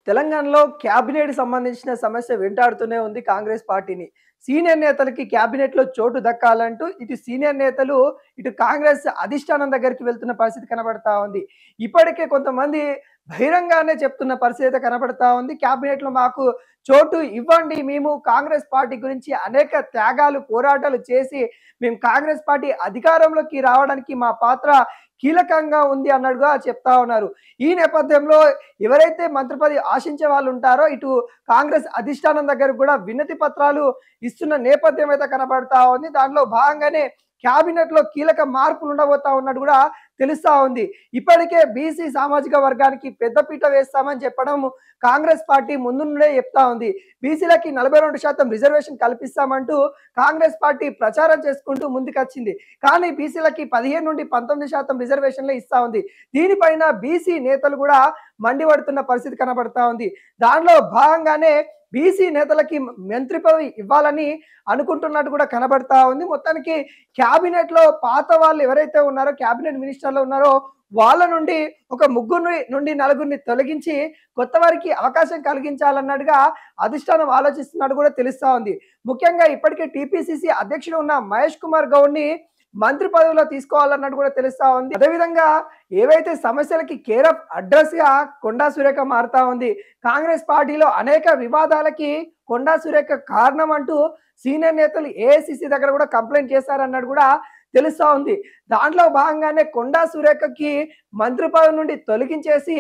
తెలంగాణలో క్యాబినెట్ సంబంధించిన సమస్య వెంటాడుతూనే ఉంది కాంగ్రెస్ పార్టీని. సీనియర్ నేతలకి క్యాబినెట్‌లో చోటు దక్కాలంటూ ఇటు సీనియర్ నేతలు, ఇటు కాంగ్రెస్ అధిష్టానం దగ్గరికి వెళ్తున్న పరిస్థితి కనబడతా ఉంది. ఇప్పటికే కొంతమంది బహిరంగానే చెప్తున్న పరిస్థితి అయితే కనబడతా ఉంది. క్యాబినెట్‌లో మాకు చోటు ఇవ్వండి. మేము కాంగ్రెస్ పార్టీ గురించి అనేక త్యాగాలు, పోరాటాలు చేసి మేము కాంగ్రెస్ పార్టీ అధికారంలోకి రావడానికి మా పాత్ర కీలకంగా ఉంది అన్నట్టుగా చెప్తా ఉన్నారు. ఈ నేపథ్యంలో ఎవరైతే మంత్రి పదవి ఆశించే వాళ్ళు ఉంటారో ఇటు కాంగ్రెస్ అధిష్టానం దగ్గర కూడా వినతి పత్రాలు ఇస్తున్న నేపథ్యం అయితే కనబడతా ఉంది. దాంట్లో భాగంగానే క్యాబినెట్‌లో కీలక మార్పులు ఉండబోతా ఉన్నట్టు కూడా తెలుస్తా ఉంది. ఇప్పటికే బీసీ సామాజిక వర్గానికి పెద్దపీట వేస్తామని చెప్పడం కాంగ్రెస్ పార్టీ ముందు నుండే చెప్తా ఉంది. బీసీలకి 42% రిజర్వేషన్ కల్పిస్తామంటూ కాంగ్రెస్ పార్టీ ప్రచారం చేసుకుంటూ ముందుకొచ్చింది. కానీ బీసీలకి 15-19% రిజర్వేషన్‌లే ఇస్తా ఉంది. దీనిపైన బీసీ నేతలు కూడా మండిపడుతున్న పరిస్థితి కనబడతా ఉంది. దానిలో భాగంగానే బీసీ నేతలకి మంత్రి పదవి ఇవ్వాలని అనుకుంటున్నట్టు కూడా కనబడతా ఉంది. మొత్తానికి క్యాబినెట్‌లో పాత వాళ్ళు ఎవరైతే ఉన్నారో క్యాబినెట్ మినిస్టర్‌లు ఉన్నారో వాళ్ళ నుండి ఒక ముగ్గురిని నుండి నలుగురిని తొలగించి కొత్త వారికి అవకాశం కలిగించాలన్నట్టుగా అధిష్టానం ఆలోచిస్తున్నట్టు కూడా తెలుస్తా ఉంది. ముఖ్యంగా ఇప్పటికే టీపీసీసీ అధ్యక్షుడు ఉన్న మహేష్ కుమార్ గౌడ్‌ని మంత్రి పదవిలో తీసుకోవాలన్నట్టు కూడా తెలుస్తా ఉంది. అదేవిధంగా ఏవైతే సమస్యలకి కేర్ ఆఫ్ అడ్రస్ గా కొండా సురేఖ మారుతా ఉంది. కాంగ్రెస్ పార్టీలో అనేక వివాదాలకి కొండా సురేఖ కారణం అంటూ సీనియర్ నేతలు ఏఐసిసి దగ్గర కూడా కంప్లైంట్ చేశారన్నట్టు కూడా తెలుస్తా ఉంది. దాంట్లో భాగంగానే కొండా సురేఖకి మంత్రి పదవి నుండి తొలగించేసి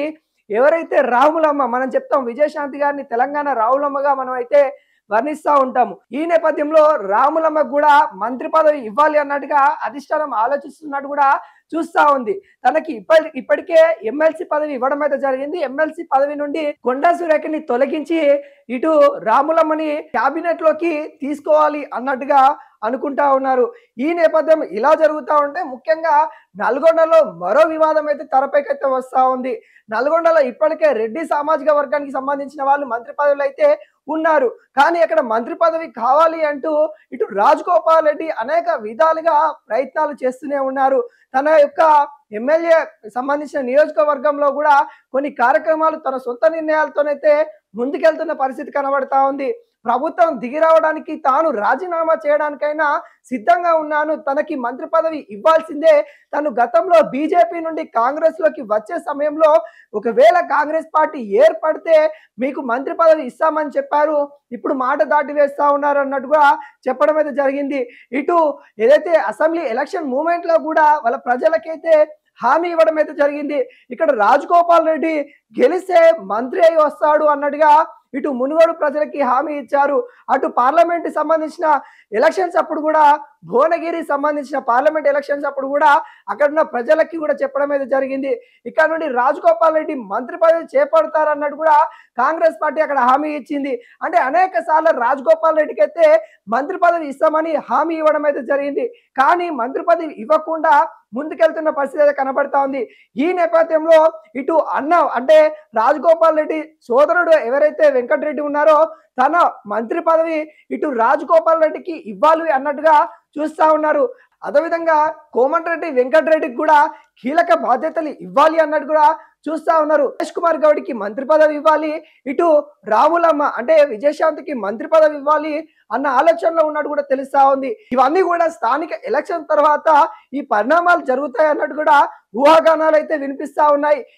ఎవరైతే రాములమ్మ మనం చెప్తాం విజయశాంతి గారిని తెలంగాణ రాములమ్మగా మనం అయితే వర్ణిస్తా ఉంటాము. ఈ నేపథ్యంలో రాములమ్మకు కూడా మంత్రి పదవి ఇవ్వాలి అన్నట్టుగా అధిష్టానం ఆలోచిస్తున్నట్టు కూడా చూస్తా ఉంది. తనకి ఇప్పటికే ఎమ్మెల్సీ పదవి ఇవ్వడం అయితే జరిగింది. ఎమ్మెల్సీ పదవి నుండి కొండా సురేఖని తొలగించి ఇటు రాములమ్మని క్యాబినెట్ లోకి తీసుకోవాలి అన్నట్టుగా అనుకుంటా ఉన్నారు. ఈ నేపథ్యం ఇలా జరుగుతూ ఉంటే ముఖ్యంగా నల్గొండలో మరో వివాదం అయితే తెరపైకైతే వస్తా ఉంది. నల్గొండలో ఇప్పటికే రెడ్డి సామాజిక వర్గానికి సంబంధించిన వాళ్ళు మంత్రి పదవులు అయితే ఉన్నారు. కానీ అక్కడ మంత్రి పదవి కావాలి అంటూ ఇటు రాజగోపాల్ రెడ్డి అనేక విధాలుగా ప్రయత్నాలు చేస్తూనే ఉన్నారు. తన యొక్క ఎమ్మెల్యే సంబంధించిన నియోజకవర్గంలో కూడా కొన్ని కార్యక్రమాలు తన సొంత నిర్ణయాలతోనైతే ముందుకెళ్తున్న పరిస్థితి కనబడతా ఉంది. ప్రభుత్వం దిగి రావడానికి తాను రాజీనామా చేయడానికైనా సిద్ధంగా ఉన్నాను. తనకి మంత్రి పదవి ఇవ్వాల్సిందే. తను గతంలో బీజేపీ నుండి కాంగ్రెస్ లోకి వచ్చే సమయంలో ఒకవేళ కాంగ్రెస్ పార్టీ ఏర్పడితే మీకు మంత్రి పదవి ఇస్తామని చెప్పారు. ఇప్పుడు మాట దాటి వేస్తా ఉన్నారు అన్నట్టుగా చెప్పడం అయితే జరిగింది. ఇటు ఏదైతే అసెంబ్లీ ఎలక్షన్ మూమెంట్ లో కూడా వాళ్ళ ప్రజలకైతే హామీ ఇవ్వడం అయితే జరిగింది. ఇక్కడ రాజగోపాల్ రెడ్డి గెలిస్తే మంత్రి అయి వస్తాడు అన్నట్టుగా ఇటు మునుగోడు ప్రజలకి హామీ ఇచ్చారు. అటు పార్లమెంట్ సంబంధించిన ఎలక్షన్స్ అప్పుడు కూడా భువనగిరి సంబంధించిన పార్లమెంట్ ఎలక్షన్స్ అప్పుడు కూడా అక్కడ ఉన్న ప్రజలకి కూడా చెప్పడం అయితే జరిగింది. ఇక్కడ నుండి రాజగోపాల్ రెడ్డి మంత్రి పదవి చేపడతారన్నట్టు కూడా కాంగ్రెస్ పార్టీ అక్కడ హామీ ఇచ్చింది. అంటే అనేక సార్లు రాజగోపాల్ రెడ్డికి అయితే మంత్రి పదవి ఇస్తామని హామీ ఇవ్వడం అయితే జరిగింది. కానీ మంత్రి పదవి ఇవ్వకుండా ముందుకెళ్తున్న పరిస్థితి అయితే కనబడతా ఉంది. ఈ నేపథ్యంలో ఇటు అన్న అంటే రాజగోపాల్ రెడ్డి సోదరుడు ఎవరైతే వెంకటరెడ్డి ఉన్నారో తన మంత్రి పదవి ఇటు రాజగోపాల్ రెడ్డికి ఇవ్వాలి అన్నట్టుగా చూస్తా ఉన్నారు. అదేవిధంగా కోమటిరెడ్డి వెంకటరెడ్డికి కూడా కీలక బాధ్యతలు ఇవ్వాలి అన్నట్టు కూడా చూస్తా ఉన్నారు. మహేష్ కుమార్ గౌడ్కి మంత్రి పదవి ఇవ్వాలి, ఇటు రాములమ్మ అంటే విజయశాంతికి మంత్రి పదవి ఇవ్వాలి అన్న ఆలోచనలో ఉన్నట్టు కూడా తెలుస్తా ఉంది. ఇవన్నీ కూడా స్థానిక ఎలక్షన్ తర్వాత ఈ పరిణామాలు జరుగుతాయి అన్నట్టు కూడా ఊహాగానాలు అయితే వినిపిస్తా ఉన్నాయి.